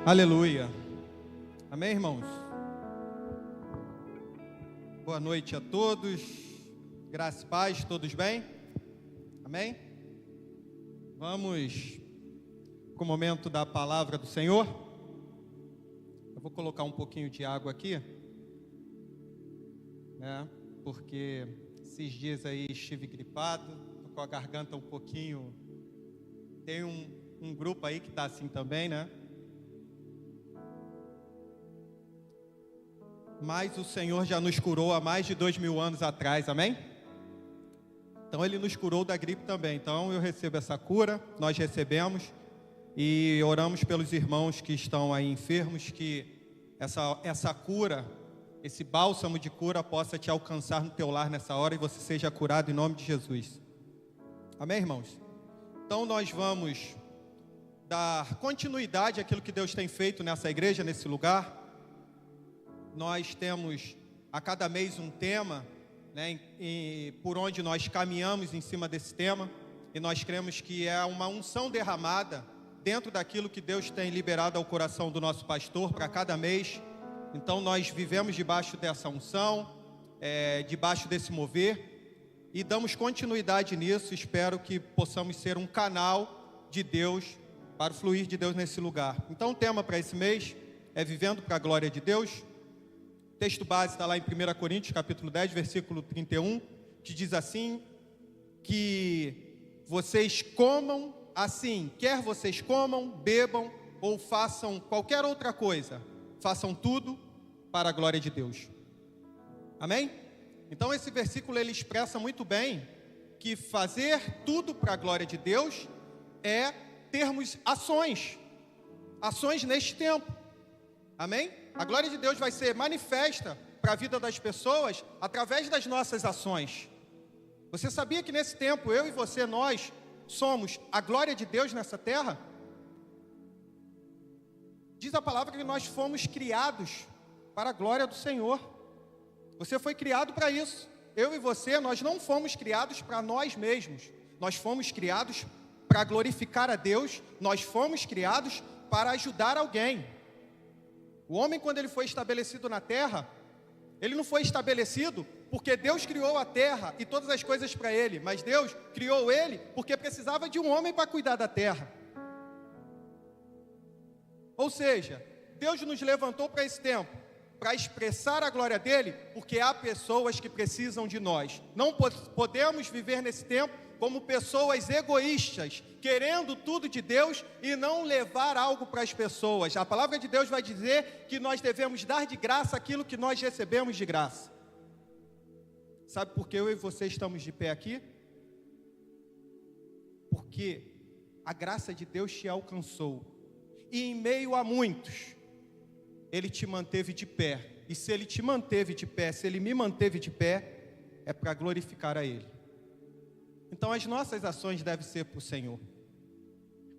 Aleluia. Amém, irmãos? Boa noite a todos. Graça e paz, todos bem? Amém? Vamos com o momento da palavra do Senhor. Eu vou colocar um pouquinho de água aqui, né? Porque esses dias aí estive gripado, tô com a garganta um pouquinho. Tem um grupo aí que está assim também, né? Mas o Senhor já nos curou há mais de 2000 anos atrás, amém? Então Ele nos curou da gripe também. Então eu recebo essa cura, nós recebemos e oramos pelos irmãos que estão aí enfermos, que essa cura, esse bálsamo de cura possa te alcançar no teu lar nessa hora e você seja curado em nome de Jesus. Amém, irmãos? Então nós vamos dar continuidade àquilo que Deus tem feito nessa igreja, nesse lugar. Nós temos a cada mês um tema, né, e por onde nós caminhamos em cima desse tema, e nós cremos que é uma unção derramada dentro daquilo que Deus tem liberado ao coração do nosso pastor para cada mês. Então nós vivemos debaixo dessa unção, debaixo desse mover, e damos continuidade nisso. Espero que possamos ser um canal de Deus, para o fluir de Deus nesse lugar. Então o tema para esse mês é Vivendo para a Glória de Deus. O texto base está lá em 1 Coríntios, capítulo 10, versículo 31, que diz assim, que vocês comam assim, quer vocês comam, bebam ou façam qualquer outra coisa, façam tudo para a glória de Deus. Amém? Então esse versículo ele expressa muito bem que fazer tudo para a glória de Deus é termos ações neste tempo. Amém? A glória de Deus vai ser manifesta para a vida das pessoas através das nossas ações. Você sabia que nesse tempo, eu e você, nós somos a glória de Deus nessa terra? Diz a palavra que nós fomos criados para a glória do Senhor. Você foi criado para isso. Eu e você, nós não fomos criados para nós mesmos. Nós fomos criados para glorificar a Deus. Nós fomos criados para ajudar alguém. O homem, quando ele foi estabelecido na terra, ele não foi estabelecido porque Deus criou a terra e todas as coisas para ele, mas Deus criou ele porque precisava de um homem para cuidar da terra. Ou seja, Deus nos levantou para esse tempo, para expressar a glória dele, porque há pessoas que precisam de nós. Não podemos viver nesse tempo como pessoas egoístas, querendo tudo de Deus e não levar algo para as pessoas. A palavra de Deus vai dizer que nós devemos dar de graça aquilo que nós recebemos de graça. Sabe por que eu e você estamos de pé aqui? Porque a graça de Deus te alcançou. E em meio a muitos, Ele te manteve de pé. E se Ele te manteve de pé, se Ele me manteve de pé, é para glorificar a Ele. Então as nossas ações devem ser para o Senhor.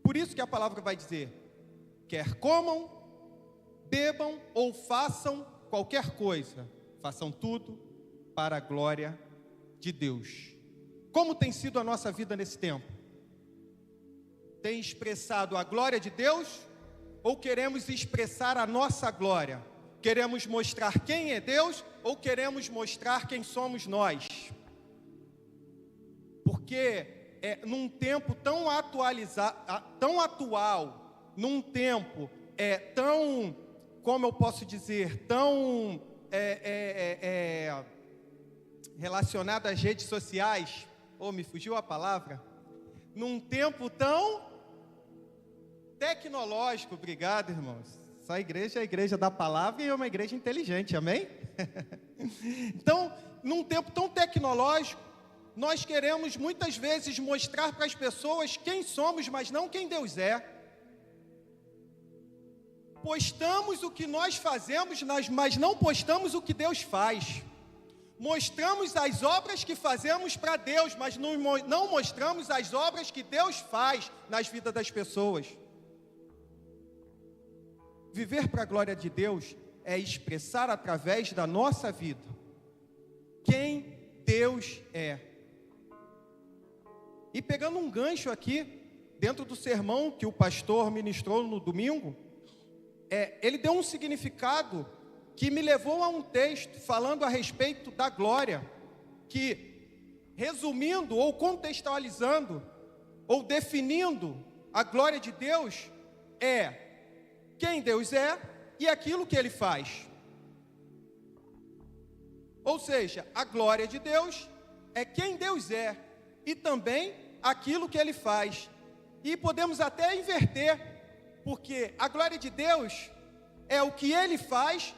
Por isso que a palavra vai dizer, quer comam, bebam ou façam qualquer coisa, façam tudo para a glória de Deus. Como tem sido a nossa vida nesse tempo? Tem expressado a glória de Deus ou queremos expressar a nossa glória? Queremos mostrar quem é Deus ou queremos mostrar quem somos nós? Porque num tempo tão tão atual, num tempo tão, como eu posso dizer, tão relacionado às redes sociais, me fugiu a palavra, num tempo tão tecnológico, obrigado, irmãos. Essa igreja é a igreja da palavra e é uma igreja inteligente, amém? Então, num tempo tão tecnológico, nós queremos muitas vezes mostrar para as pessoas quem somos, mas não quem Deus é. Postamos o que nós fazemos, mas não postamos o que Deus faz. Mostramos as obras que fazemos para Deus, mas não mostramos as obras que Deus faz nas vidas das pessoas. Viver para a glória de Deus é expressar através da nossa vida quem Deus é. E pegando um gancho aqui, dentro do sermão que o pastor ministrou no domingo, ele deu um significado que me levou a um texto falando a respeito da glória, que, resumindo ou contextualizando, ou definindo a glória de Deus, é quem Deus é e aquilo que Ele faz. Ou seja, a glória de Deus é quem Deus é e também aquilo que Ele faz. E podemos até inverter, porque a glória de Deus é o que Ele faz,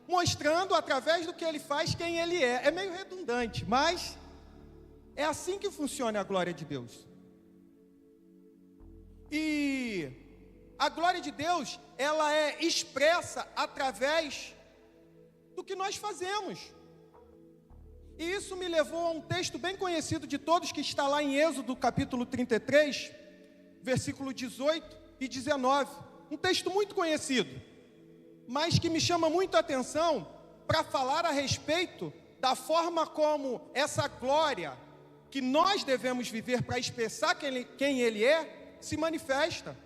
mostrando através do que Ele faz quem Ele é. É meio redundante, mas é assim que funciona a glória de Deus. E a glória de Deus, ela é expressa através do que nós fazemos. E isso me levou a um texto bem conhecido de todos, que está lá em Êxodo, capítulo 33, versículo 18 e 19. Um texto muito conhecido, mas que me chama muito a atenção para falar a respeito da forma como essa glória que nós devemos viver para expressar quem Ele é, se manifesta.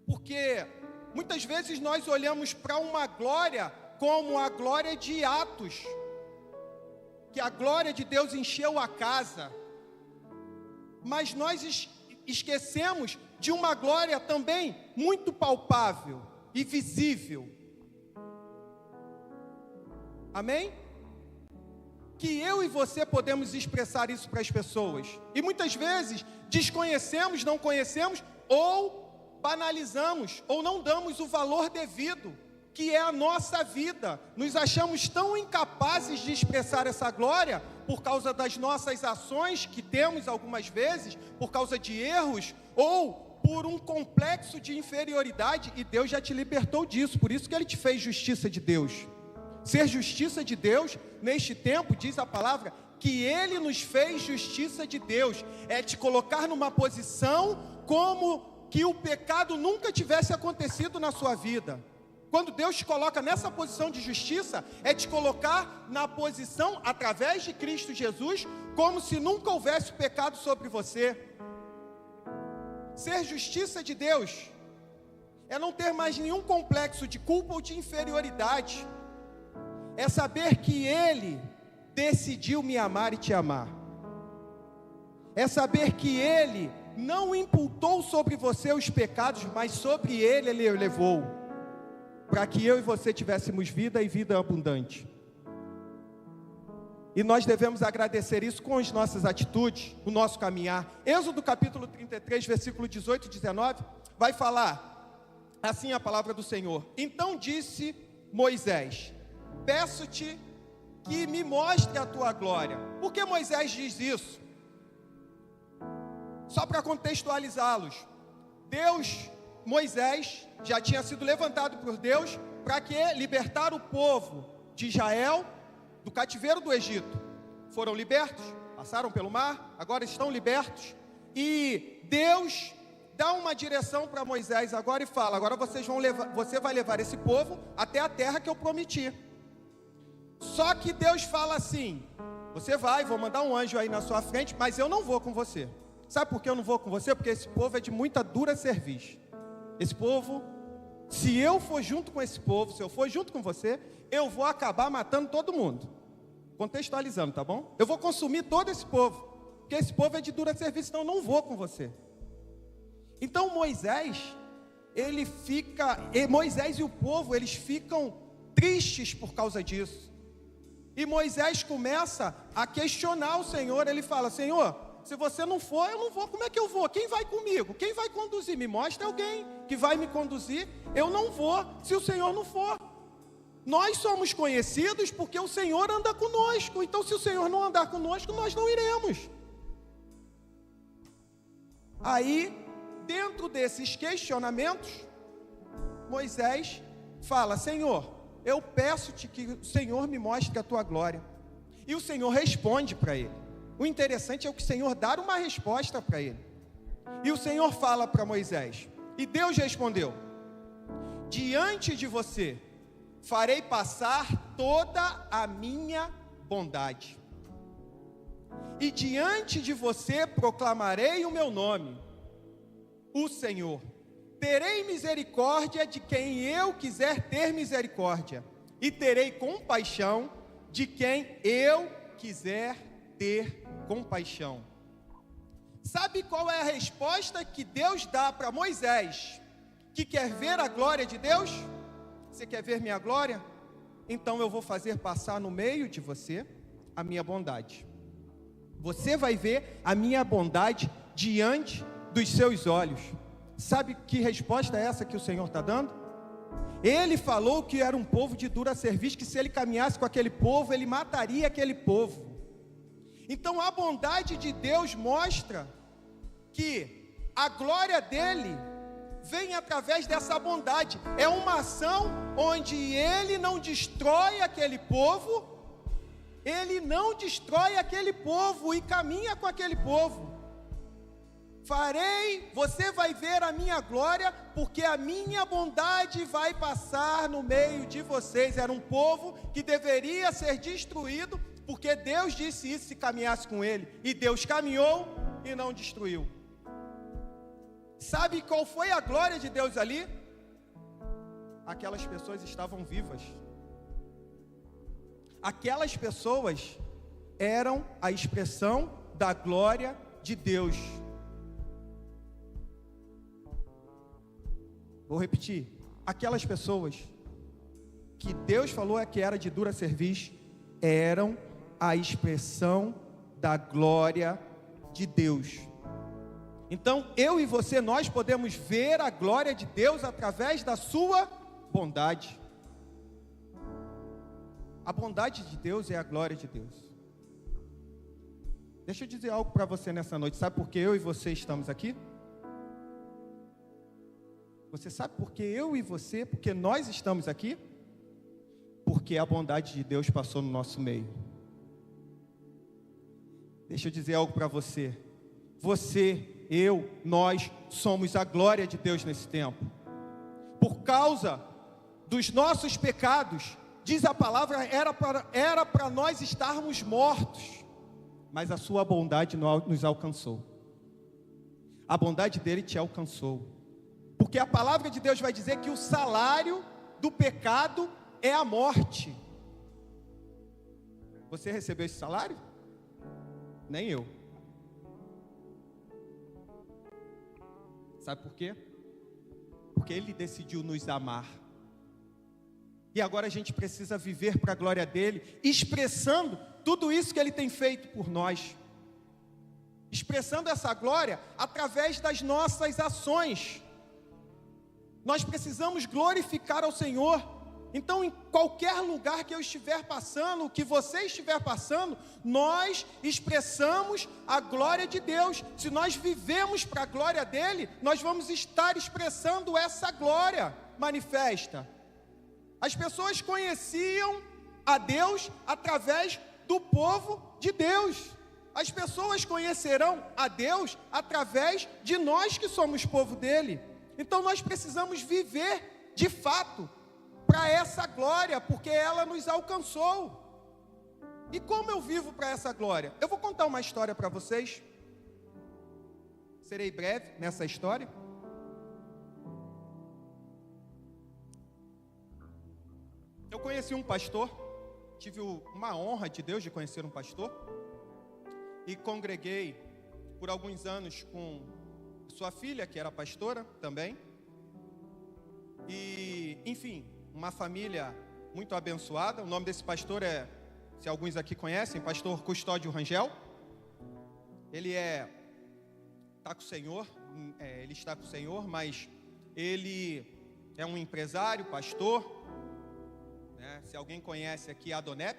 Porque muitas vezes nós olhamos para uma glória como a glória de Atos, que a glória de Deus encheu a casa, mas nós esquecemos de uma glória também muito palpável e visível. Amém? Que eu e você podemos expressar isso para as pessoas. E muitas vezes desconhecemos, não conhecemos, ou banalizamos, ou não damos o valor devido, que é a nossa vida. Nos achamos tão incapazes de expressar essa glória por causa das nossas ações que temos algumas vezes, por causa de erros, ou por um complexo de inferioridade, e Deus já te libertou disso, por isso que Ele te fez justiça de Deus. Ser justiça de Deus, neste tempo, diz a palavra, que Ele nos fez justiça de Deus, é te colocar numa posição como que o pecado nunca tivesse acontecido na sua vida. Quando Deus te coloca nessa posição de justiça, é te colocar na posição, através de Cristo Jesus, como se nunca houvesse pecado sobre você. Ser justiça de Deus é não ter mais nenhum complexo de culpa ou de inferioridade. É saber que Ele decidiu me amar e te amar. É saber que Ele não imputou sobre você os pecados, mas sobre Ele levou, para que eu e você tivéssemos vida e vida abundante. E nós devemos agradecer isso com as nossas atitudes, o nosso caminhar. Êxodo capítulo 33, versículo 18 e 19, vai falar assim a palavra do Senhor. Então disse Moisés: peço-te que me mostre a tua glória. Por que Moisés diz isso? Só para contextualizá-los. Moisés já tinha sido levantado por Deus para que libertar o povo de Israel do cativeiro do Egito. Foram libertos, passaram pelo mar, agora estão libertos. E Deus dá uma direção para Moisés agora e fala: agora você vai levar esse povo até a terra que eu prometi. Só que Deus fala assim: você vai, vou mandar um anjo aí na sua frente, mas eu não vou com você. Sabe por que eu não vou com você? Porque esse povo é de muita dura cerviz. Esse povo, se eu for junto com esse povo, se eu for junto com você, eu vou acabar matando todo mundo. Contextualizando, tá bom? Eu vou consumir todo esse povo, porque esse povo é de dura serviço, então eu não vou com você. Então Moisés e o povo, eles ficam tristes por causa disso. E Moisés começa a questionar o Senhor. Ele fala: Senhor, se você não for, eu não vou. Como é que eu vou? Quem vai comigo? Quem vai conduzir? Me mostra alguém que vai me conduzir. Eu não vou se o Senhor não for. Nós somos conhecidos porque o Senhor anda conosco. Então, se o Senhor não andar conosco, nós não iremos. Aí, dentro desses questionamentos, Moisés fala: Senhor, eu peço-te que o Senhor me mostre a tua glória. E o Senhor responde para ele. O interessante é o que o Senhor dá uma resposta para ele. E o Senhor fala para Moisés: e Deus respondeu: diante de você farei passar toda a minha bondade, e diante de você proclamarei o meu nome, o Senhor. terei misericórdia de quem eu quiser ter misericórdia, e terei compaixão de quem eu quiser ter compaixão. Sabe qual é a resposta que Deus dá para Moisés, que quer ver a glória de Deus? Você quer ver minha glória? Então eu vou fazer passar no meio de você a minha bondade. Você vai ver a minha bondade diante dos seus olhos. Sabe que resposta é essa que o Senhor está dando? Ele falou que era um povo de dura serviço, que se ele caminhasse com aquele povo, ele mataria aquele povo. Então a bondade de Deus mostra que a glória dele vem através dessa bondade. É uma ação onde ele não destrói aquele povo, e caminha com aquele povo. Você vai ver a minha glória, porque a minha bondade vai passar no meio de vocês. Era um povo que deveria ser destruído, porque Deus disse isso se caminhasse com ele, e Deus caminhou e não destruiu. Sabe qual foi a glória de Deus ali? Aquelas pessoas estavam vivas. Aquelas pessoas eram a expressão da glória de Deus. Vou repetir. Aquelas pessoas que Deus falou que era de dura cerviz, eram a expressão da glória de Deus. Então, eu e você, nós podemos ver a glória de Deus através da sua bondade. A bondade de Deus é a glória de Deus. Deixa eu dizer algo para você nessa noite. Sabe por que eu e você estamos aqui? Você sabe por que eu e você, porque nós estamos aqui? Porque a bondade de Deus passou no nosso meio. Deixa eu dizer algo para você. Você, eu, nós somos a glória de Deus nesse tempo. Por causa dos nossos pecados, diz a palavra, era para nós estarmos mortos, mas a sua bondade nos alcançou. A bondade dele te alcançou. Porque a palavra de Deus vai dizer que o salário do pecado é a morte. Você recebeu esse salário? Nem eu. Sabe por quê? Porque ele decidiu nos amar. E agora a gente precisa viver para a glória dele, expressando tudo isso que ele tem feito por nós. Expressando essa glória através das nossas ações. Nós precisamos glorificar ao Senhor. Então, em qualquer lugar que eu estiver passando, que você estiver passando, nós expressamos a glória de Deus. Se nós vivemos para a glória dele, nós vamos estar expressando essa glória manifesta. As pessoas conheciam a Deus através do povo de Deus. As pessoas conhecerão a Deus através de nós que somos povo dele. Então nós precisamos viver de fato para essa glória, porque ela nos alcançou. E como eu vivo para essa glória? Eu vou contar uma história para vocês. Serei breve nessa história. Eu conheci um pastor, tive uma honra de Deus de conhecer um pastor, e congreguei por alguns anos com sua filha, que era pastora também, e, enfim, uma família muito abençoada. O nome desse pastor é, se alguns aqui conhecem, pastor Custódio Rangel. Ele está com o Senhor, ele está com o Senhor, mas ele é um empresário, pastor, né? Se alguém conhece aqui a Adonep,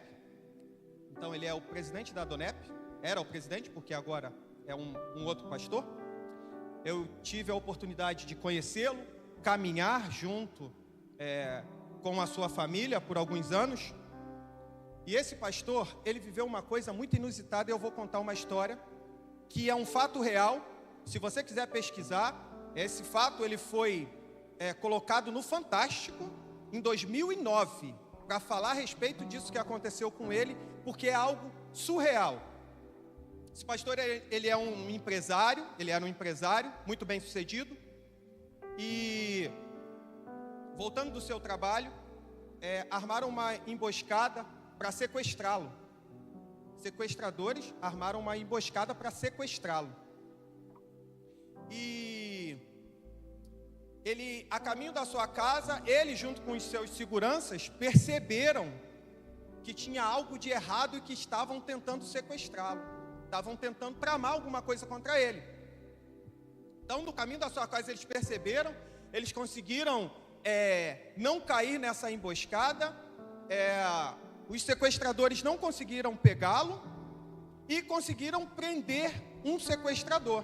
então ele é o presidente da Adonep, era o presidente, porque agora é um outro pastor. Eu tive a oportunidade de conhecê-lo, caminhar junto com a sua família por alguns anos. E esse pastor, ele viveu uma coisa muito inusitada. Eu vou contar uma história que é um fato real. Se você quiser pesquisar, esse fato ele foi colocado no Fantástico em 2009 para falar a respeito disso que aconteceu com ele, porque é algo surreal. Esse pastor, ele é um empresário, ele era um empresário muito bem sucedido, E voltando do seu trabalho, armaram uma emboscada para sequestrá-lo. Sequestradores armaram uma emboscada para sequestrá-lo. E ele, a caminho da sua casa, ele junto com os seus seguranças perceberam que tinha algo de errado e que estavam tentando sequestrá-lo. Estavam tentando tramar alguma coisa contra ele. Então, no caminho da sua casa, eles perceberam, eles conseguiram não cair nessa emboscada, os sequestradores não conseguiram pegá-lo e conseguiram prender um sequestrador.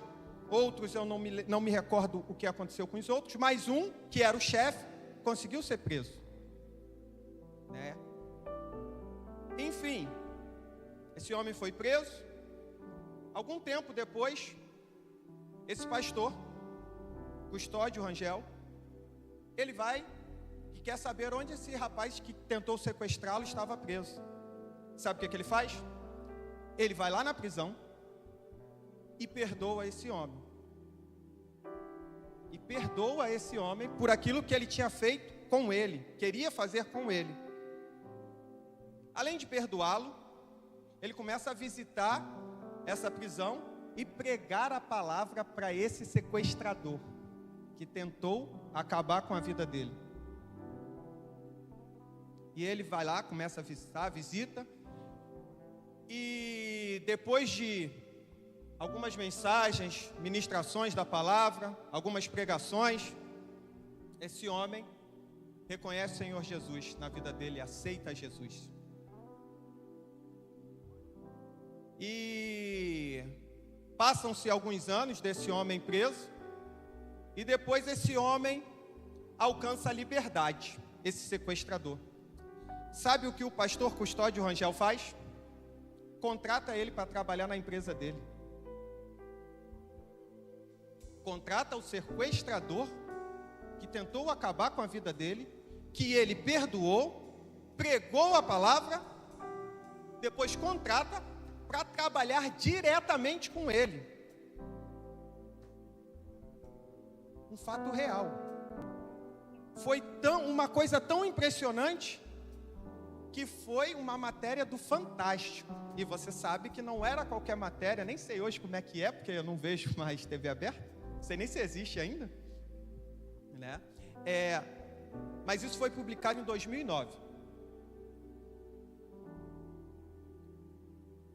Outros, eu não me recordo o que aconteceu com os outros, mas um, que era o chefe, conseguiu ser preso. Né? Enfim, esse homem foi preso. Algum tempo depois, esse pastor, Custódio Rangel, ele vai e quer saber onde esse rapaz que tentou sequestrá-lo estava preso. Sabe o que ele faz? Ele vai lá na prisão e perdoa esse homem. E perdoa esse homem por aquilo que ele tinha feito com ele, queria fazer com ele. Além de perdoá-lo, ele começa a visitar essa prisão e pregar a palavra para esse sequestrador que tentou acabar com a vida dele. E ele vai lá, começa a visitar, visita, e depois de algumas mensagens, ministrações da palavra, algumas pregações, esse homem reconhece o Senhor Jesus na vida dele, aceita Jesus. E passam-se alguns anos desse homem preso, e depois esse homem alcança a liberdade, esse sequestrador. Sabe o que o pastor Custódio Rangel faz? Contrata ele para trabalhar na empresa dele. Contrata o sequestrador que tentou acabar com a vida dele, que ele perdoou, pregou a palavra, depois contrata para trabalhar diretamente com ele. Um fato real. Foi uma coisa tão impressionante que foi uma matéria do Fantástico. E você sabe que não era qualquer matéria, nem sei hoje como é que é, porque eu não vejo mais TV aberta. Não sei nem se existe ainda, né? Mas isso foi publicado em 2009.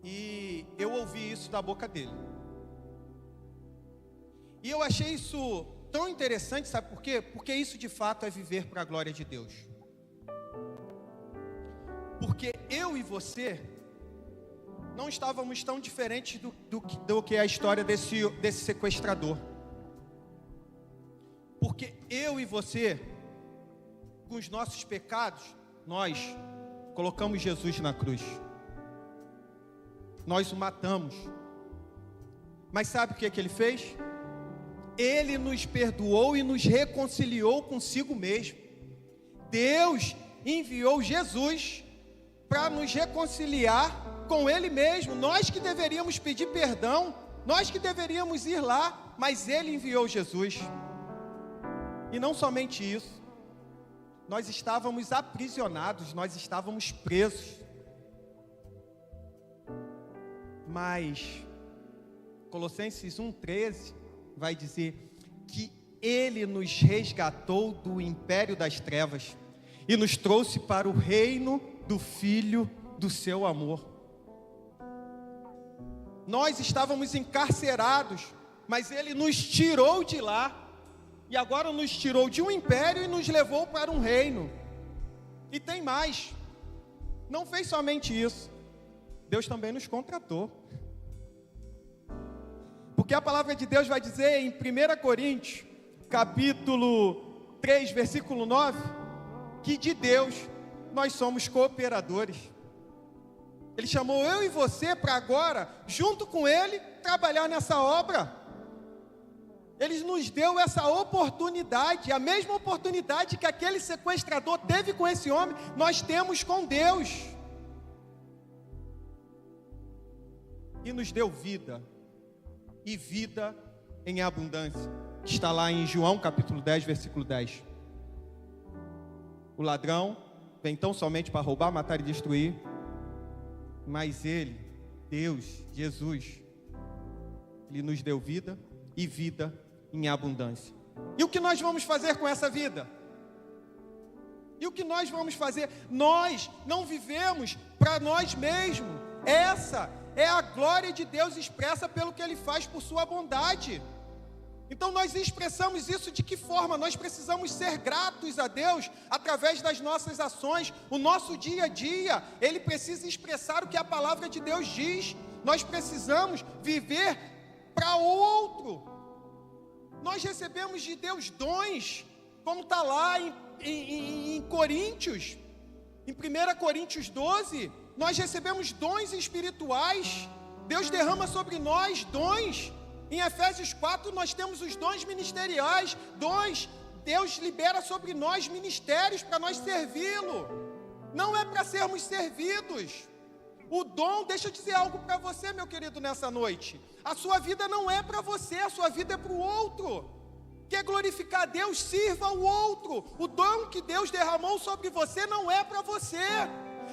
E eu ouvi isso da boca dele. E eu achei isso tão interessante, sabe por quê? Porque isso de fato é viver para a glória de Deus. Porque eu e você não estávamos tão diferentes do que a história desse sequestrador. Porque eu e você, com os nossos pecados, nós colocamos Jesus na cruz. Nós o matamos. Mas sabe o que ele fez? Ele nos perdoou e nos reconciliou consigo mesmo. Deus enviou Jesus para nos reconciliar com Ele mesmo. Nós que deveríamos pedir perdão, nós que deveríamos ir lá, mas Ele enviou Jesus. E não somente isso, nós estávamos aprisionados, nós estávamos presos. Mas Colossenses 1,13 vai dizer que Ele nos resgatou do império das trevas e nos trouxe para o reino do Filho do seu amor. Nós estávamos encarcerados, mas Ele nos tirou de lá, e agora nos tirou de um império e nos levou para um reino. E tem mais, não fez somente isso, Deus também nos contratou. Porque a palavra de Deus vai dizer em 1 Coríntios, capítulo 3, versículo 9, que de Deus nós somos cooperadores. Ele chamou eu e você para agora, junto com Ele, trabalhar nessa obra. Ele nos deu essa oportunidade, a mesma oportunidade que aquele sequestrador teve com esse homem, nós temos com Deus. E nos deu vida, e vida em abundância. que está lá em João capítulo 10, versículo 10. O ladrão vem tão somente para roubar, matar e destruir, mas ele, Deus, Jesus, Ele nos deu vida e vida em abundância. E o que nós vamos fazer com essa vida? E o que nós vamos fazer? Nós não vivemos para nós mesmos. Essa é a glória de Deus expressa pelo que Ele faz por sua bondade. Então nós expressamos isso de que forma? Nós precisamos ser gratos a Deus através das nossas ações. O nosso dia a dia, ele precisa expressar o que a palavra de Deus diz. Nós precisamos viver para o outro. Nós recebemos de Deus dons, como está lá em Coríntios, em 1 Coríntios 12, nós recebemos dons espirituais. Deus derrama sobre nós dons. Em Efésios 4 nós temos os dons ministeriais, dons. Deus libera sobre nós ministérios para nós servi-lo. Não é para sermos servidos. O dom, deixa eu dizer algo para você, meu querido, nessa noite. A sua vida não é para você, a sua vida é para o outro. Quer glorificar a Deus, sirva ao outro. O dom que Deus derramou sobre você não é para você.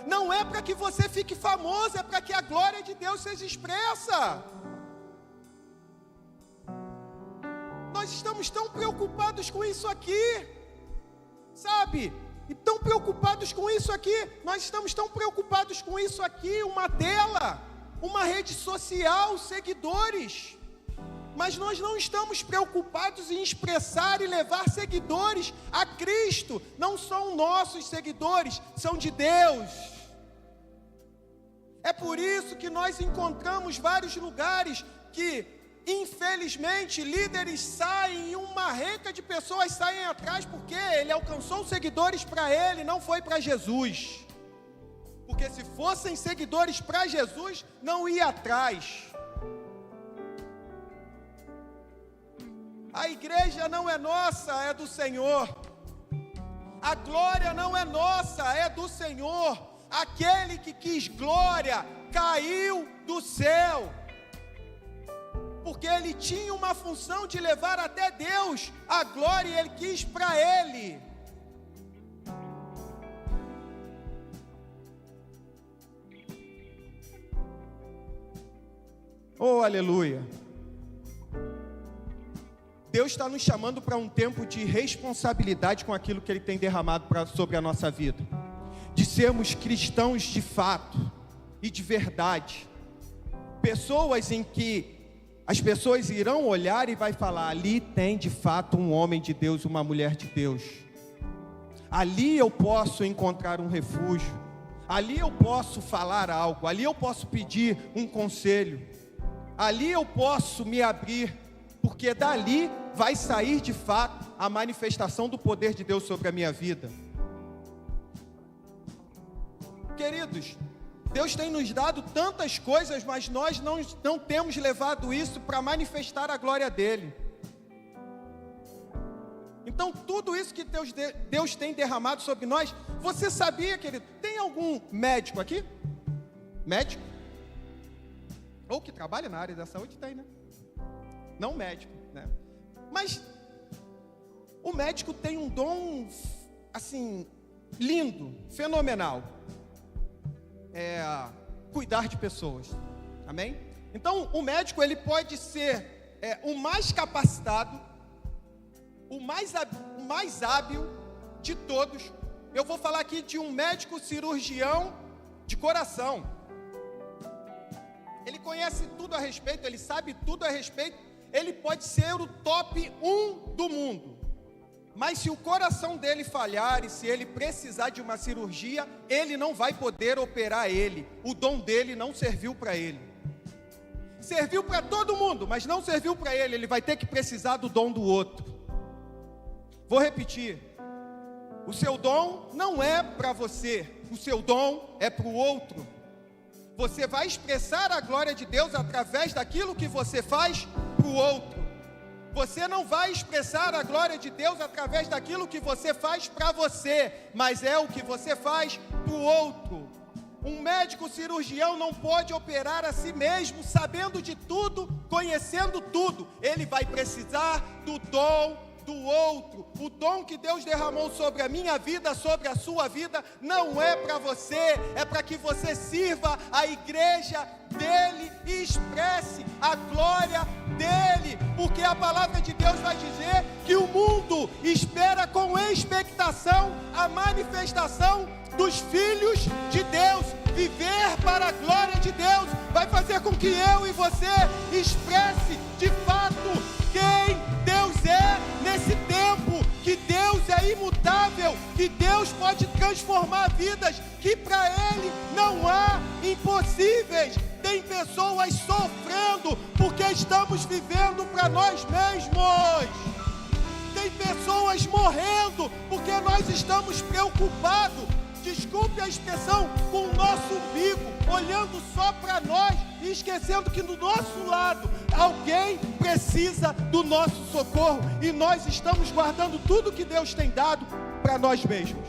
Não é para que você fique famoso, é para que a glória de Deus seja expressa. Nós estamos tão preocupados com isso aqui, sabe? E tão preocupados com isso aqui. Nós estamos tão preocupados com isso aqui, uma tela, uma rede social, seguidores. Mas nós não estamos preocupados em expressar e levar seguidores a Cristo. Não são nossos seguidores, são de Deus. É por isso que nós encontramos vários lugares que, infelizmente, líderes saem e uma renca de pessoas saem atrás porque ele alcançou seguidores para ele, não foi para Jesus. Porque se fossem seguidores para Jesus, não ia atrás. A igreja não é nossa, é do Senhor. A glória não é nossa, é do Senhor. Aquele que quis glória caiu do céu, porque ele tinha uma função de levar até Deus a glória e ele quis para ele. Oh, aleluia. Deus está nos chamando para um tempo de responsabilidade com aquilo que Ele tem derramado sobre a nossa vida. De sermos cristãos de fato e de verdade. Pessoas em que as pessoas irão olhar e vai falar, ali tem de fato um homem de Deus, uma mulher de Deus. Ali eu posso encontrar um refúgio. Ali eu posso falar algo. Ali eu posso pedir um conselho. Ali eu posso me abrir. Porque dali vai sair de fato a manifestação do poder de Deus sobre a minha vida. Queridos, Deus tem nos dado tantas coisas, mas nós não temos levado isso para manifestar a glória dEle. Então tudo isso que Deus tem derramado sobre nós, você sabia, querido? Tem algum médico aqui? Médico? Ou que trabalha na área da saúde? Tem, né? Não médico, né? Mas o médico tem um dom, assim, lindo, fenomenal. É cuidar de pessoas. Amém? Então, o médico, ele pode ser o mais capacitado, o mais hábil de todos. Eu vou falar aqui de um médico cirurgião de coração. Ele conhece tudo a respeito, ele sabe tudo a respeito. Ele pode ser o top 1 do mundo, mas se o coração dele falhar e se ele precisar de uma cirurgia, ele não vai poder operar ele. O dom dele não serviu para ele. Serviu para todo mundo, mas não serviu para ele. Ele vai ter que precisar do dom do outro. Vou repetir. O seu dom não é para você, o seu dom é para o outro. Você vai expressar a glória de Deus através daquilo que você faz para o outro. Você não vai expressar a glória de Deus através daquilo que você faz para você, mas é o que você faz para o outro. Um médico cirurgião não pode operar a si mesmo, sabendo de tudo, conhecendo tudo. Ele vai precisar do dom do outro. O dom que Deus derramou sobre a minha vida, sobre a sua vida, não é para você, é para que você sirva a igreja dele e expresse a glória dele, porque a palavra de Deus vai dizer que o mundo espera com expectação a manifestação dos filhos de Deus. Viver para a glória de Deus vai fazer com que eu e você expresse de fato quem Deus é nesse tempo, que Deus é imutável, que Deus pode transformar vidas, que para Ele não há impossíveis. Tem pessoas sofrendo porque estamos vivendo para nós mesmos. Tem pessoas morrendo porque nós estamos preocupados, desculpe a expressão, com o nosso umbigo, olhando só para nós e esquecendo que do nosso lado alguém precisa do nosso socorro, e nós estamos guardando tudo que Deus tem dado para nós mesmos.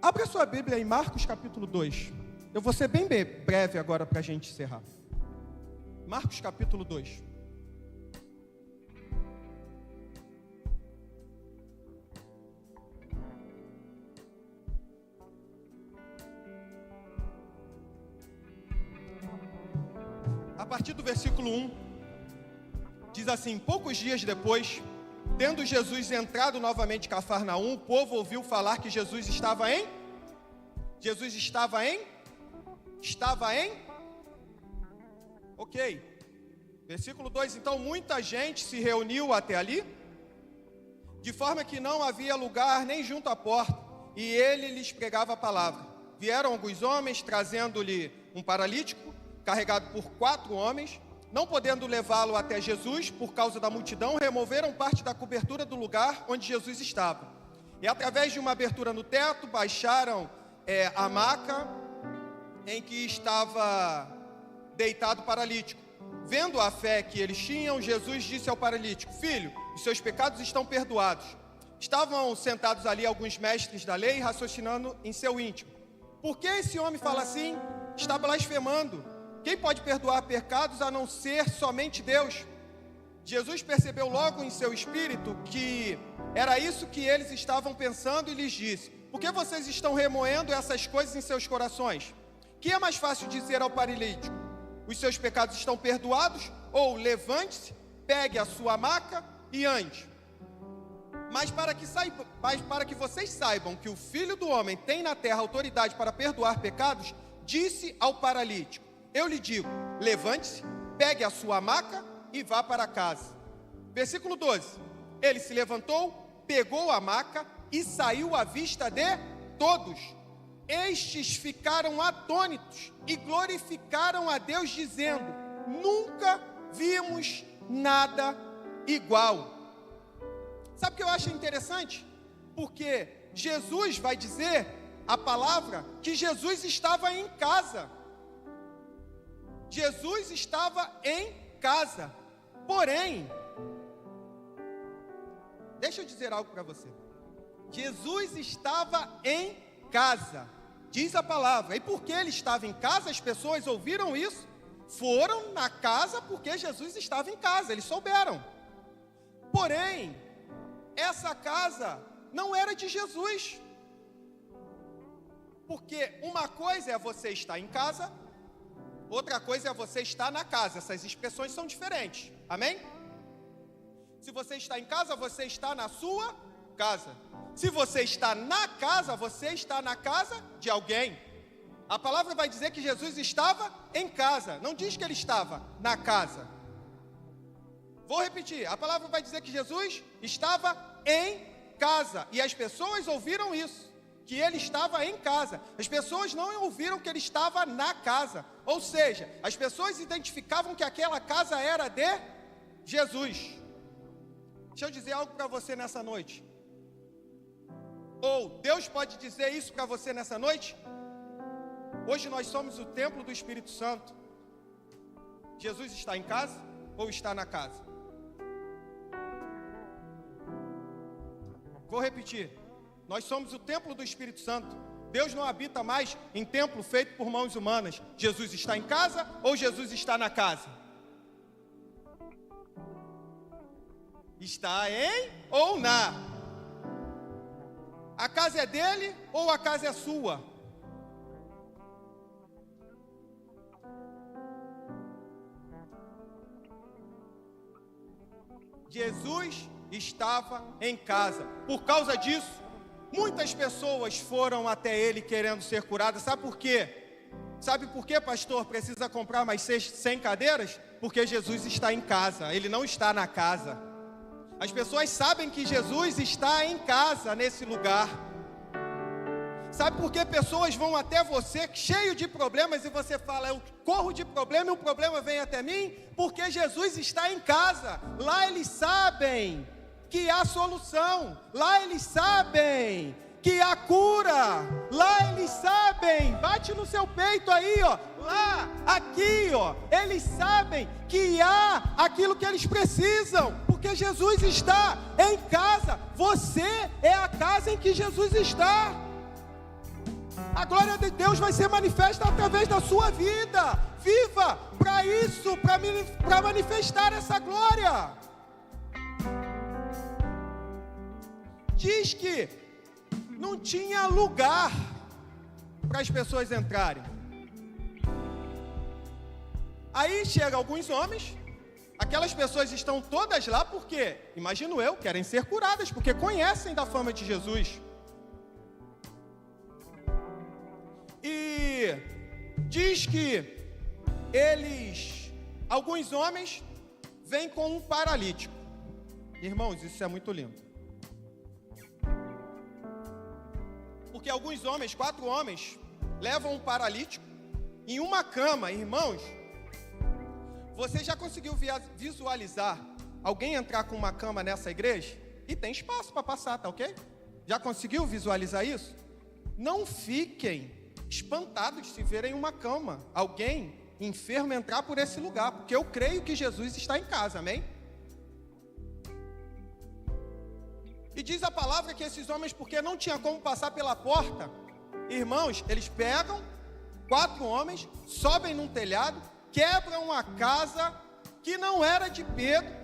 Abra sua Bíblia em Marcos capítulo 2. Eu vou ser bem breve agora para a gente encerrar. Marcos capítulo 2. A partir do versículo 1, diz assim: poucos dias depois, tendo Jesus entrado novamente em Cafarnaum, o povo ouviu falar que Jesus estava em? Ok. Versículo 2, então muita gente se reuniu até ali, de forma que não havia lugar nem junto à porta, e ele lhes pregava a palavra. Vieram alguns homens, trazendo-lhe um paralítico, carregado por 4 homens, não podendo levá-lo até Jesus, por causa da multidão, removeram parte da cobertura do lugar onde Jesus estava. E através de uma abertura no teto, baixaram a maca em que estava deitado o paralítico. Vendo a fé que eles tinham, Jesus disse ao paralítico: filho, os seus pecados estão perdoados. Estavam sentados ali alguns mestres da lei, raciocinando em seu íntimo: por que esse homem fala assim? Está blasfemando. Quem pode perdoar pecados a não ser somente Deus? Jesus percebeu logo em seu espírito que era isso que eles estavam pensando e lhes disse: por que vocês estão remoendo essas coisas em seus corações? Que é mais fácil dizer ao paralítico: os seus pecados estão perdoados? Ou levante-se, pegue a sua maca e ande. Mas para que vocês saibam que o Filho do Homem tem na terra autoridade para perdoar pecados, disse ao paralítico: eu lhe digo, levante-se, pegue a sua maca e vá para casa. Versículo 12, ele se levantou, pegou a maca e saiu à vista de todos. Estes ficaram atônitos e glorificaram a Deus, dizendo: nunca vimos nada igual. Sabe o que eu acho interessante? Porque Jesus vai dizer a palavra que Jesus estava em casa. Jesus estava em casa. Porém, deixa eu dizer algo para você. Jesus estava em casa, diz a palavra. E porque ele estava em casa, as pessoas ouviram isso, foram na casa porque Jesus estava em casa, eles souberam. Porém, essa casa não era de Jesus. Porque uma coisa é você estar em casa, outra coisa é você estar na casa. Essas expressões são diferentes, amém? Se você está em casa, você está na sua casa. Se você está na casa, você está na casa de alguém. A palavra vai dizer que Jesus estava em casa, não diz que ele estava na casa. Vou repetir, a palavra vai dizer que Jesus estava em casa, e as pessoas ouviram isso, que ele estava em casa. As pessoas não ouviram que ele estava na casa, ou seja, as pessoas identificavam que aquela casa era de Jesus. Deixa eu dizer algo para você nessa noite. Ou Deus pode dizer isso para você nessa noite? Hoje nós somos o templo do Espírito Santo. Jesus está em casa ou está na casa? Vou repetir. Nós somos o templo do Espírito Santo. Deus não habita mais em templo feito por mãos humanas. Jesus está em casa ou Jesus está na casa? Está em ou na? A casa é dele ou a casa é sua? Jesus estava em casa. Por causa disso, muitas pessoas foram até ele querendo ser curadas. Sabe por quê? Sabe por quê, pastor? Precisa comprar mais 100 cadeiras? Porque Jesus está em casa, ele não está na casa. As pessoas sabem que Jesus está em casa, nesse lugar. Sabe por que pessoas vão até você cheio de problemas e você fala, eu corro de problema e o problema vem até mim? Porque Jesus está em casa. Lá eles sabem que há solução. Lá eles sabem que há cura. Lá eles sabem, bate no seu peito aí, ó. Lá, aqui, ó. Eles sabem que há aquilo que eles precisam. Porque Jesus está em casa. Você é a casa em que Jesus está. A glória de Deus vai ser manifesta através da sua vida. Viva para isso, para manifestar essa glória. Diz que não tinha lugar para as pessoas entrarem. Aí chegam alguns homens, aquelas pessoas estão todas lá porque, imagino eu, querem ser curadas, porque conhecem da fama de Jesus. E diz que alguns homens vêm com um paralítico. Irmãos, isso é muito lindo. Porque alguns homens, 4 homens, levam um paralítico em uma cama. Irmãos, você já conseguiu visualizar alguém entrar com uma cama nessa igreja? E tem espaço para passar, tá ok? Já conseguiu visualizar isso? Não fiquem espantados se verem uma cama, alguém enfermo entrar por esse lugar, porque eu creio que Jesus está em casa, amém? E diz a palavra que esses homens, porque não tinha como passar pela porta, irmãos, eles pegam 4 homens, sobem num telhado, quebram a casa que não era de Pedro,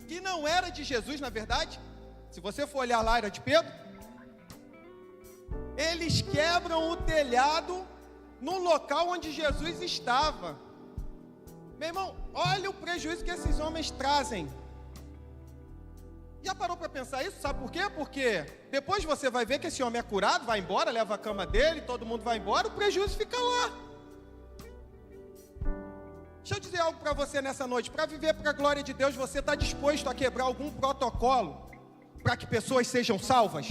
que não era de Jesus, na verdade. Se você for olhar lá, era de Pedro. Eles quebram o telhado no local onde Jesus estava. Meu irmão, olha o prejuízo que esses homens trazem. Já parou para pensar isso? Sabe por quê? Porque depois você vai ver que esse homem é curado, vai embora, leva a cama dele, todo mundo vai embora, o prejuízo fica lá. Deixa eu dizer algo para você nessa noite. Para viver para a glória de Deus, você está disposto a quebrar algum protocolo para que pessoas sejam salvas?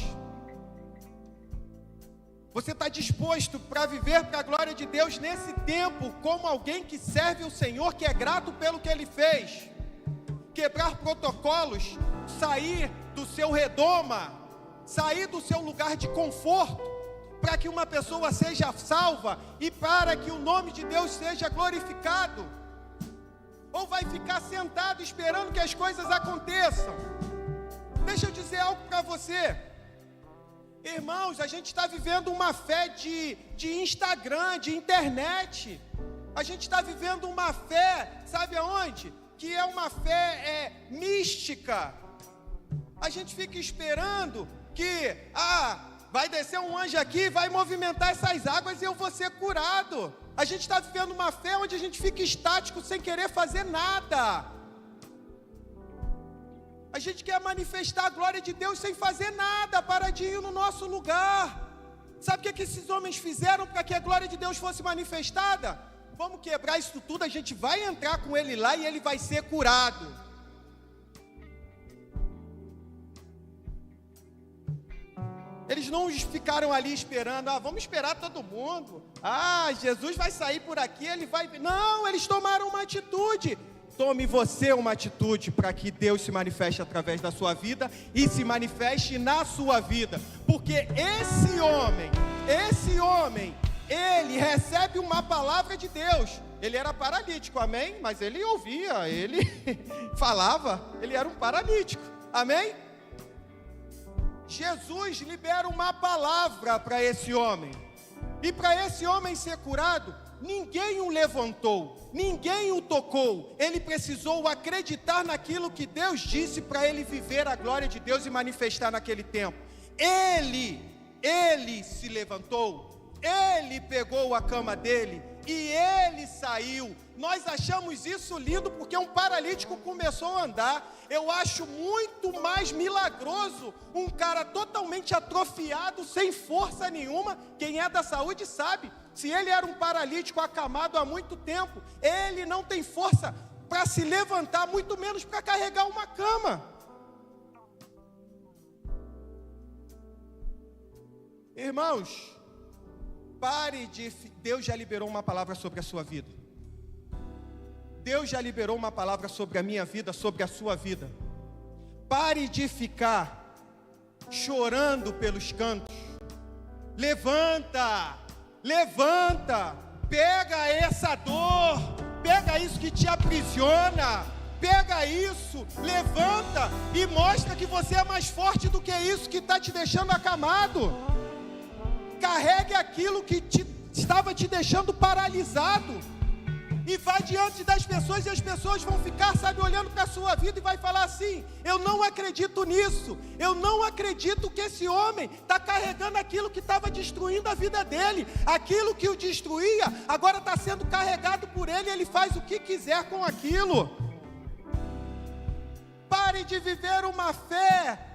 Você está disposto para viver para a glória de Deus nesse tempo como alguém que serve o Senhor, que é grato pelo que Ele fez? Quebrar protocolos, sair do seu redoma, sair do seu lugar de conforto, para que uma pessoa seja salva e para que o nome de Deus seja glorificado? Ou vai ficar sentado esperando que as coisas aconteçam? Deixa eu dizer algo para você. Irmãos, a gente está vivendo uma fé de Instagram, de internet. A gente está vivendo uma fé, sabe aonde? Que é uma fé mística. A gente fica esperando que, vai descer um anjo aqui, vai movimentar essas águas e eu vou ser curado. A gente está vivendo uma fé onde a gente fica estático, sem querer fazer nada. A gente quer manifestar a glória de Deus sem fazer nada, paradinho no nosso lugar. Sabe o que esses homens fizeram para que a glória de Deus fosse manifestada? Vamos quebrar isso tudo, a gente vai entrar com ele lá e ele vai ser curado. Eles não ficaram ali esperando, vamos esperar todo mundo. Jesus vai sair por aqui, ele vai... Não, eles tomaram uma atitude. Tome você uma atitude para que Deus se manifeste através da sua vida e se manifeste na sua vida. Porque esse homem, ele recebe uma palavra de Deus. Ele era paralítico, amém? Mas ele ouvia, ele falava, ele era um paralítico, amém? Jesus libera uma palavra para esse homem. E para esse homem ser curado, ninguém o levantou, ninguém o tocou. Ele precisou acreditar naquilo que Deus disse para ele viver a glória de Deus e manifestar naquele tempo. Ele se levantou, ele pegou a cama dele e ele saiu. Nós achamos isso lindo porque um paralítico começou a andar. Eu acho muito mais milagroso um cara totalmente atrofiado, sem força nenhuma. Quem é da saúde sabe. Se ele era um paralítico acamado há muito tempo, ele não tem força para se levantar, muito menos para carregar uma cama. Irmãos, Deus já liberou uma palavra sobre a sua vida. Deus já liberou uma palavra sobre a minha vida, sobre a sua vida. Pare de ficar chorando pelos cantos. Levanta, pega essa dor, pega isso que te aprisiona, pega isso, levanta e mostra que você é mais forte do que isso que está te deixando acamado. Carregue aquilo que estava te deixando paralisado. E vai diante das pessoas e as pessoas vão ficar, olhando para a sua vida e vai falar assim: eu não acredito nisso, eu não acredito que esse homem está carregando aquilo que estava destruindo a vida dele, aquilo que o destruía, agora está sendo carregado por ele e ele faz o que quiser com aquilo. Pare de viver uma fé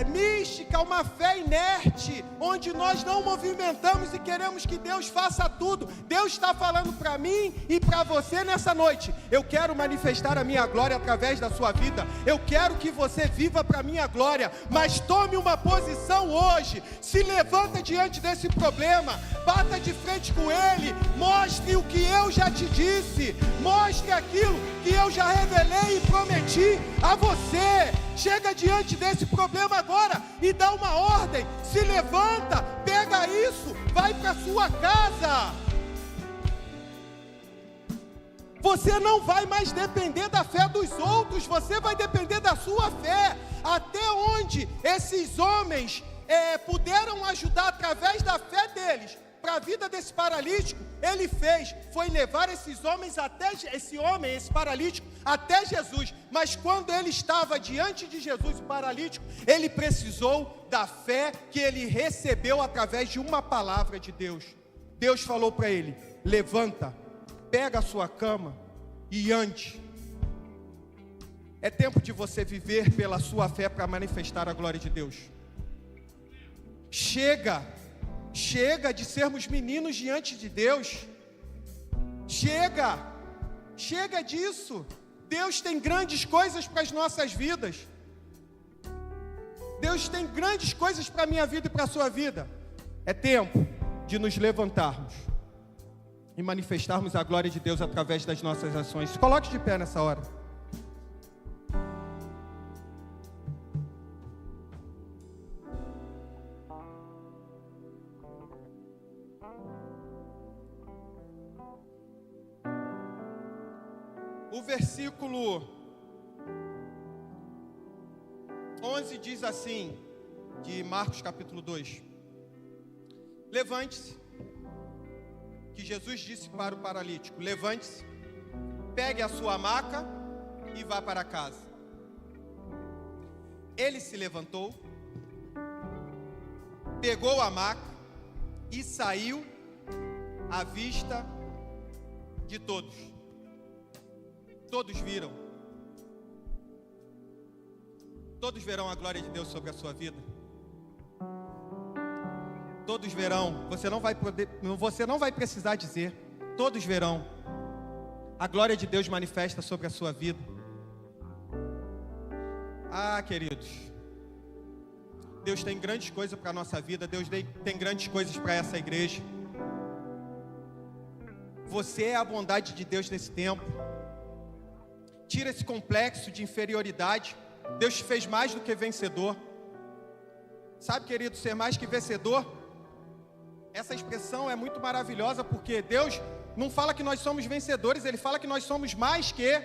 mística, uma fé inerte, onde nós não movimentamos e queremos que Deus faça tudo. Deus está falando para mim e para você nessa noite: eu quero manifestar a minha glória através da sua vida, eu quero que você viva para a minha glória, mas tome uma posição hoje, se levanta diante desse problema, bata de frente com ele, mostre o que eu já te disse, mostre aquilo que eu já revelei e prometi a você. Chega diante desse problema agora e dá uma ordem, se levanta, pega isso, vai para sua casa. Você não vai mais depender da fé dos outros, você vai depender da sua fé. Até onde esses homens puderam ajudar através da fé deles para a vida desse paralítico, ele foi levar esse paralítico até Jesus. Mas quando ele estava diante de Jesus, o paralítico, ele precisou da fé que ele recebeu através de uma palavra de Deus. Deus falou para ele: levanta, pega a sua cama e ande. É tempo de você viver pela sua fé para manifestar a glória de Deus. Chega de sermos meninos diante de Deus. Chega disso. Deus tem grandes coisas para as nossas vidas. Deus tem grandes coisas para a minha vida e para a sua vida. É tempo de nos levantarmos e manifestarmos a glória de Deus através das nossas ações. Se coloque de pé nessa hora. O versículo 11 diz assim, de Marcos capítulo 2: levante-se, que Jesus disse para o paralítico: levante-se, pegue a sua maca e vá para casa. Ele se levantou, pegou a maca e saiu à vista de todos. Todos viram. Todos verão a glória de Deus sobre a sua vida. Todos verão. Você não vai precisar dizer. Todos verão. A glória de Deus manifesta sobre a sua vida. Ah, queridos, Deus tem grandes coisas para a nossa vida. Deus tem grandes coisas para essa igreja. Você é a bondade de Deus nesse tempo. Tira esse complexo de inferioridade. Deus te fez mais do que vencedor. Sabe, querido, ser mais que vencedor? Essa expressão é muito maravilhosa, porque Deus não fala que nós somos vencedores, Ele fala que nós somos mais que.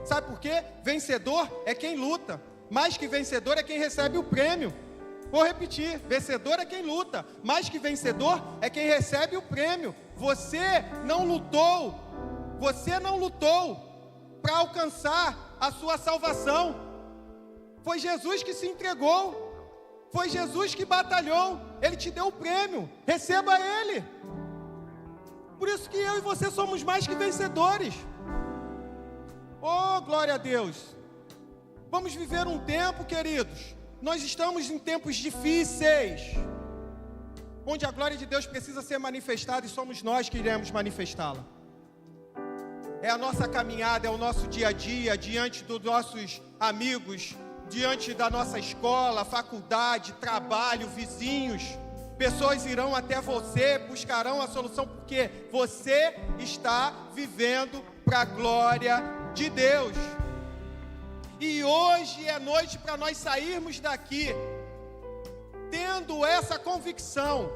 Sabe por quê? Vencedor é quem luta. Mais que vencedor é quem recebe o prêmio. Vou repetir, vencedor é quem luta, mais que vencedor é quem recebe o prêmio. Você não lutou para alcançar a sua salvação. Foi Jesus que se entregou, foi Jesus que batalhou, Ele te deu o prêmio, receba Ele. Por isso que eu e você somos mais que vencedores. Oh, glória a Deus. Vamos viver um tempo, queridos, nós estamos em tempos difíceis, onde a glória de Deus precisa ser manifestada e somos nós que iremos manifestá-la. É a nossa caminhada, é o nosso dia a dia, diante dos nossos amigos, diante da nossa escola, faculdade, trabalho, vizinhos. Pessoas irão até você, buscarão a solução, porque você está vivendo para a glória de Deus. E hoje é noite para nós sairmos daqui, tendo essa convicção,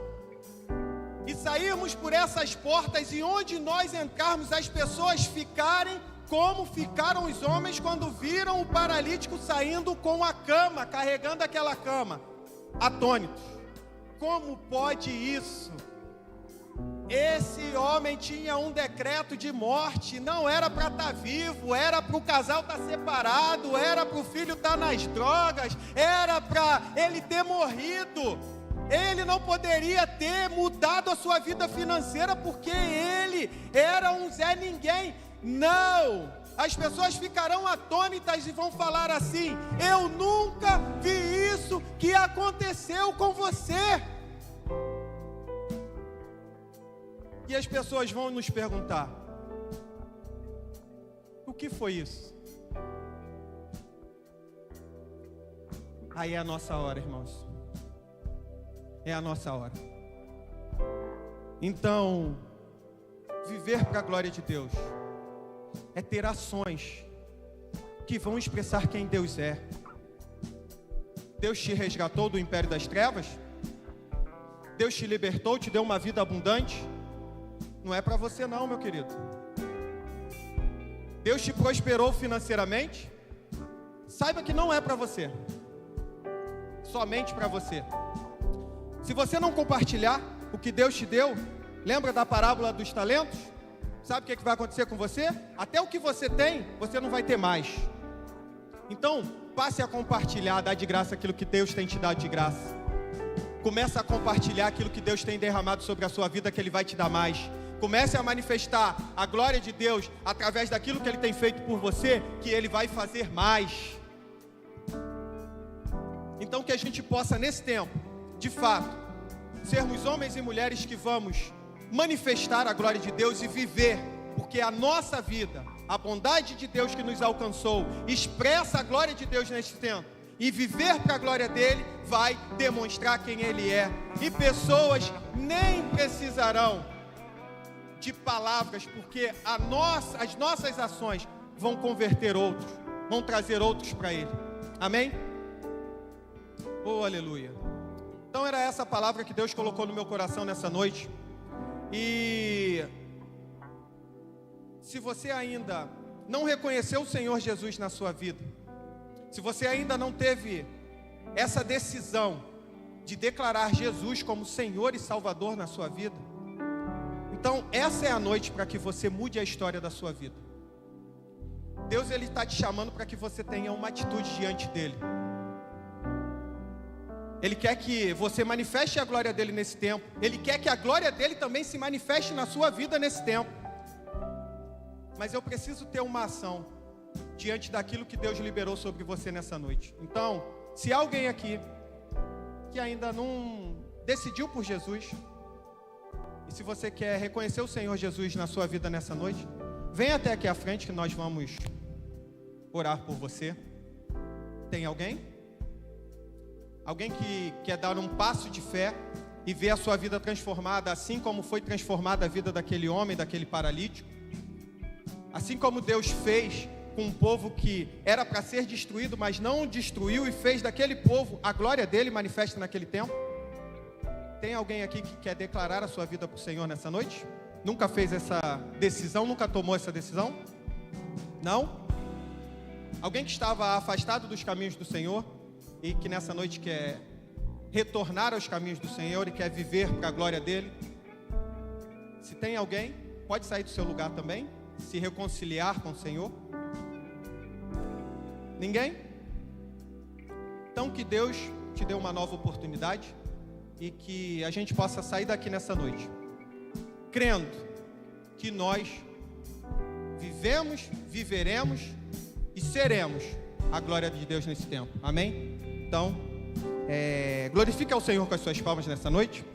e sairmos por essas portas, e onde nós entrarmos, as pessoas ficarem como ficaram os homens quando viram o paralítico saindo com a cama, carregando aquela cama, atônitos. Como pode isso? Esse homem tinha um decreto de morte, não era para estar vivo, era para o casal estar separado, era para o filho estar nas drogas, era para ele ter morrido. Ele não poderia ter mudado a sua vida financeira porque ele era um Zé Ninguém. Não! As pessoas ficarão atônitas e vão falar assim: eu nunca vi isso que aconteceu com você. E as pessoas vão nos perguntar: o que foi isso? Aí é a nossa hora, irmãos. É a nossa hora. Então, viver para a glória de Deus é ter ações que vão expressar quem Deus é. Deus te resgatou do império das trevas? Deus te libertou, te deu uma vida abundante? Não é para você não, meu querido. Deus te prosperou financeiramente? Saiba que não é para você, somente para você. Se você não compartilhar o que Deus te deu, lembra da parábola dos talentos? Sabe o que vai acontecer com você? Até o que você tem, você não vai ter mais. Então, passe a compartilhar, dar de graça aquilo que Deus tem te dado de graça. Comece a compartilhar aquilo que Deus tem derramado sobre a sua vida, que Ele vai te dar mais. Comece a manifestar a glória de Deus através daquilo que Ele tem feito por você, que Ele vai fazer mais. Então, que a gente possa, nesse tempo, de fato, sermos homens e mulheres que vamos manifestar a glória de Deus e viver, porque a nossa vida, a bondade de Deus que nos alcançou, expressa a glória de Deus neste tempo, e viver para a glória dEle vai demonstrar quem Ele é, e pessoas nem precisarão de palavras, porque as nossas ações vão converter outros, vão trazer outros para Ele. Amém? Oh, aleluia. Então era essa palavra que Deus colocou no meu coração nessa noite. E se você ainda não reconheceu o Senhor Jesus na sua vida, se você ainda não teve essa decisão de declarar Jesus como Senhor e Salvador na sua vida, então essa é a noite para que você mude a história da sua vida. Deus, Ele está te chamando para que você tenha uma atitude diante dEle. Ele quer que você manifeste a glória dEle nesse tempo. Ele quer que a glória dEle também se manifeste na sua vida nesse tempo. Mas eu preciso ter uma ação diante daquilo que Deus liberou sobre você nessa noite. Então, se há alguém aqui que ainda não decidiu por Jesus, e se você quer reconhecer o Senhor Jesus na sua vida nessa noite, venha até aqui à frente que nós vamos orar por você. Tem alguém? Alguém que quer dar um passo de fé e ver a sua vida transformada, assim como foi transformada a vida daquele homem, daquele paralítico? Assim como Deus fez com um povo que era para ser destruído, mas não destruiu, e fez daquele povo a glória dele manifesta naquele tempo? Tem alguém aqui que quer declarar a sua vida para o Senhor nessa noite? Nunca fez essa decisão, nunca tomou essa decisão? Não? Alguém que estava afastado dos caminhos do Senhor e que nessa noite quer retornar aos caminhos do Senhor e quer viver para a glória dele? Se tem alguém, pode sair do seu lugar também, se reconciliar com o Senhor. Ninguém? Então que Deus te dê uma nova oportunidade e que a gente possa sair daqui nessa noite, crendo que nós vivemos, viveremos e seremos a glória de Deus nesse tempo. Amém? Então, glorifique ao Senhor com as suas palmas nessa noite.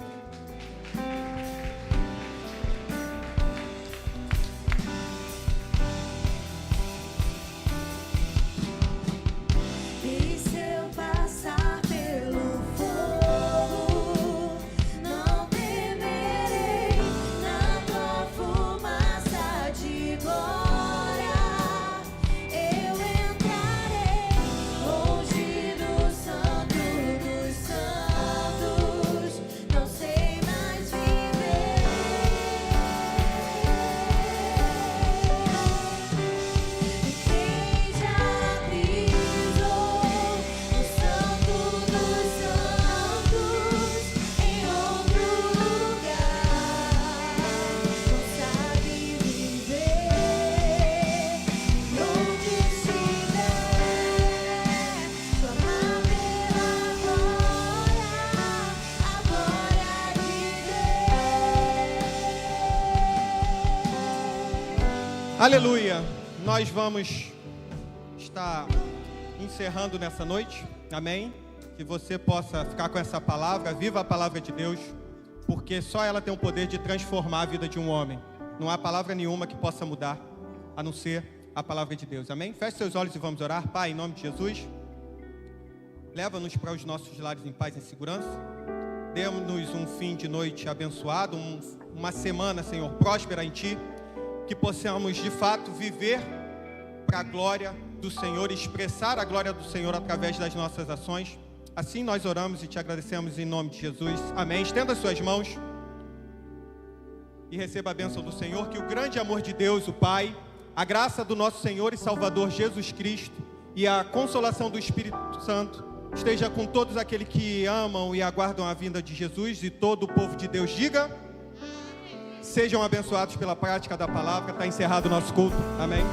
Aleluia, nós vamos estar encerrando nessa noite, amém? Que você possa ficar com essa palavra, viva a palavra de Deus, porque só ela tem o poder de transformar a vida de um homem. Não há palavra nenhuma que possa mudar, a não ser a palavra de Deus, amém? Feche seus olhos e vamos orar. Pai, em nome de Jesus, leva-nos para os nossos lares em paz e em segurança, dê-nos um fim de noite abençoado, uma semana, Senhor, próspera em Ti, que possamos de fato viver para a glória do Senhor, expressar a glória do Senhor através das nossas ações. Assim nós oramos e te agradecemos em nome de Jesus, amém. Estenda as suas mãos e receba a bênção do Senhor. Que o grande amor de Deus, o Pai, a graça do nosso Senhor e Salvador Jesus Cristo e a consolação do Espírito Santo esteja com todos aqueles que amam e aguardam a vinda de Jesus, e todo o povo de Deus diga: sejam abençoados pela prática da palavra. Está encerrado o nosso culto. Amém.